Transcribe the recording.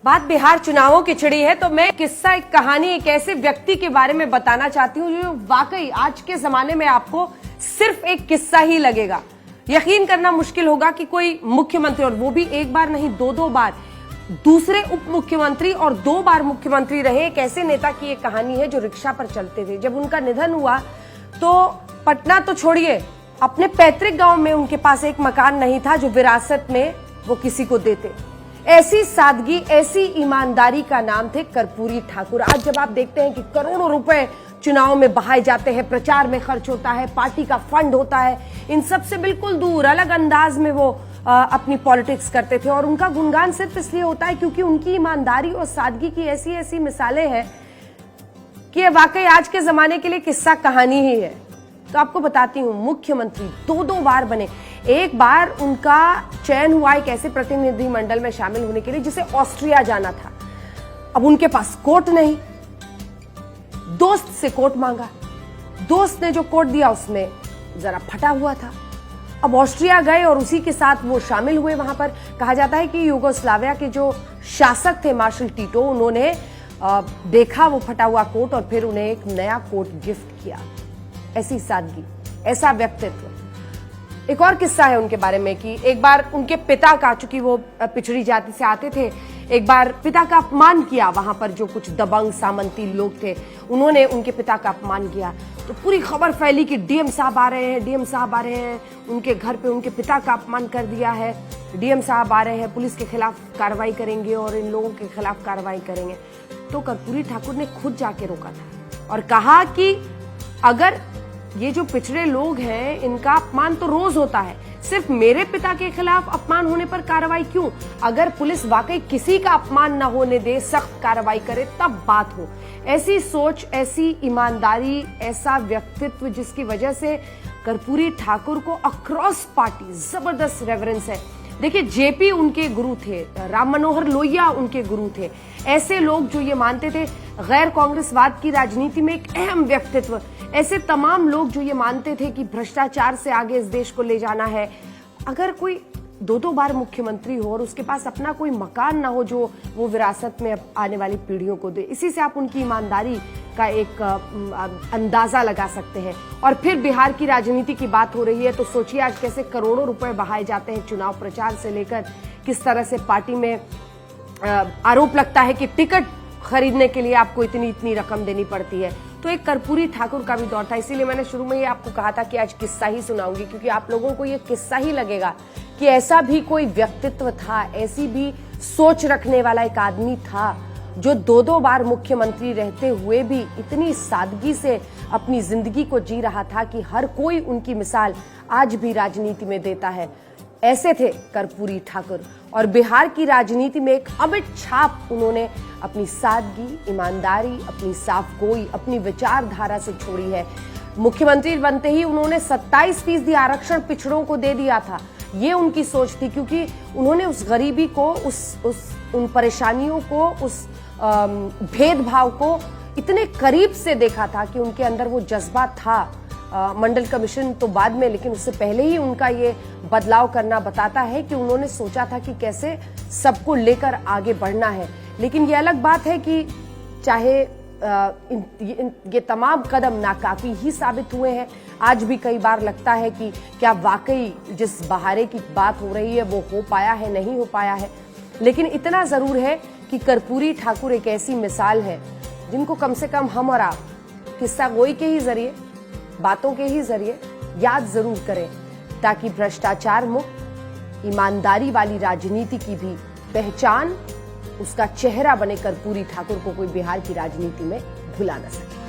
बात बिहार चुनावों की छिड़ी है तो मैं किस्सा एक कहानी एक ऐसे व्यक्ति के बारे में बताना चाहती हूँ जो वाकई आज के जमाने में आपको सिर्फ एक किस्सा ही लगेगा। यकीन करना मुश्किल होगा कि कोई मुख्यमंत्री, और वो भी एक बार नहीं दो बार, दूसरे उप मुख्यमंत्री और 2 बार मुख्यमंत्री रहे एक ऐसे नेता की एक कहानी है जो रिक्शा पर चलते थे। जब उनका निधन हुआ तो पटना तो छोड़िए, अपने पैतृक गांव में उनके पास एक मकान नहीं था जो विरासत में वो किसी को देते। ऐसी सादगी, ऐसी ईमानदारी का नाम थे कर्पूरी ठाकुर। आज जब आप देखते हैं कि करोड़ों रुपए चुनाव में बहाए जाते हैं, प्रचार में खर्च होता है, पार्टी का फंड होता है, इन सब से बिल्कुल दूर अलग अंदाज में वो अपनी पॉलिटिक्स करते थे। और उनका गुणगान सिर्फ इसलिए होता है क्योंकि उनकी ईमानदारी और सादगी की ऐसी ऐसी मिसालें हैं कि ये वाकई आज के जमाने के लिए किस्सा कहानी ही है। तो आपको बताती हूँ, मुख्यमंत्री 2 बार बने। एक बार उनका चयन हुआ एक ऐसे प्रतिनिधि मंडल में शामिल होने के लिए जिसे ऑस्ट्रिया जाना था। अब उनके पास कोट नहीं, दोस्त से कोट मांगा। दोस्त ने जो कोट दिया उसमें जरा फटा हुआ था। अब ऑस्ट्रिया गए और उसी के साथ वो शामिल हुए। वहां पर कहा जाता है कि युगोस्लाविया के जो शासक थे मार्शल टीटो, उन्होंने देखा वो फटा हुआ कोट और फिर उन्हें एक नया कोट गिफ्ट किया। ऐसी सादगी, ऐसा व्यक्तित्व। एक और किस्सा है उनके बारे में कि एक बार उनके पिता का, चूंकि वो पिछड़ी जाति से आते थे, एक बार पिता का अपमान किया। वहां पर जो कुछ दबंग सामंती लोग थे उन्होंने उनके पिता का अपमान किया तो पूरी खबर फैली कि डीएम साहब आ रहे हैं, डीएम साहब आ रहे हैं, उनके घर पे उनके पिता का अपमान कर दिया है, डीएम साहब आ रहे हैं, पुलिस के खिलाफ कार्रवाई करेंगे और इन लोगों के खिलाफ कार्रवाई करेंगे। तो कर्पूरी ठाकुर ने खुद जाके रोका था और कहा कि अगर ये जो पिछड़े लोग हैं इनका अपमान तो रोज होता है, सिर्फ मेरे पिता के खिलाफ अपमान होने पर कार्रवाई क्यों? अगर पुलिस वाकई किसी का अपमान न होने दे, सख्त कार्रवाई करे तब बात हो। ऐसी सोच, ऐसी ईमानदारी, ऐसा व्यक्तित्व जिसकी वजह से कर्पूरी ठाकुर को अक्रॉस पार्टी जबरदस्त रेफरेंस है। देखिए, जेपी उनके गुरु थे, राम मनोहर लोहिया उनके गुरु थे। ऐसे लोग जो ये मानते थे गैर कांग्रेसवाद की राजनीति में एक अहम व्यक्तित्व, ऐसे तमाम लोग जो ये मानते थे कि भ्रष्टाचार से आगे इस देश को ले जाना है। अगर कोई 2 बार मुख्यमंत्री हो और उसके पास अपना कोई मकान ना हो जो वो विरासत में आने वाली पीढ़ियों को दे, इसी से आप उनकी ईमानदारी का एक अंदाजा लगा सकते हैं। और फिर बिहार की राजनीति की बात हो रही है तो सोचिए आज कैसे करोड़ों रुपए बहाए जाते हैं चुनाव प्रचार से लेकर, किस तरह से पार्टी में आरोप लगता है कि टिकट खरीदने के लिए आपको इतनी रकम देनी पड़ती है। तो एक कर्पूरी ठाकुर का भी दौर था। इसीलिए मैंने शुरू में ही आपको कहा था कि आज किस्सा ही सुनाऊंगी, क्योंकि आप लोगों को ये किस्सा ही लगेगा कि ऐसा भी कोई व्यक्तित्व था, ऐसी भी सोच रखने वाला एक आदमी था जो 2 बार मुख्यमंत्री रहते हुए भी इतनी सादगी से अपनी जिंदगी को जी रहा था कि हर कोई उनकी मिसाल आज भी राजनीति में देता है। ऐसे थे कर्पूरी ठाकुर और बिहार की राजनीति में एक अमिट छाप उन्होंने अपनी सादगी, ईमानदारी, अपनी साफगोई, अपनी विचारधारा से छोड़ी है। मुख्यमंत्री बनते ही उन्होंने 27% आरक्षण पिछड़ों को दे दिया था। ये उनकी सोच थी क्योंकि उन्होंने उस गरीबी को, उन परेशानियों को, उस भेदभाव को इतने करीब से देखा था कि उनके अंदर वो जज्बा था। मंडल कमीशन तो बाद में, लेकिन उससे पहले ही उनका ये बदलाव करना बताता है कि उन्होंने सोचा था कि कैसे सबको लेकर आगे बढ़ना है। लेकिन ये अलग बात है कि चाहे ये तमाम कदम नाकाफी ही साबित हुए हैं। आज भी कई बार लगता है कि क्या वाकई जिस बहारे की बात हो रही है वो हो पाया है, नहीं हो पाया है। लेकिन इतना जरूर है कि कर्पूरी ठाकुर एक ऐसी मिसाल है जिनको कम से कम हम और आप किस्सा गोई के ही जरिए, बातों के ही जरिए याद जरूर करें, ताकि भ्रष्टाचार मुक्त, ईमानदारी वाली राजनीति की भी पहचान, उसका चेहरा बने कर्पूरी ठाकुर को कोई बिहार की राजनीति में भुला न सके।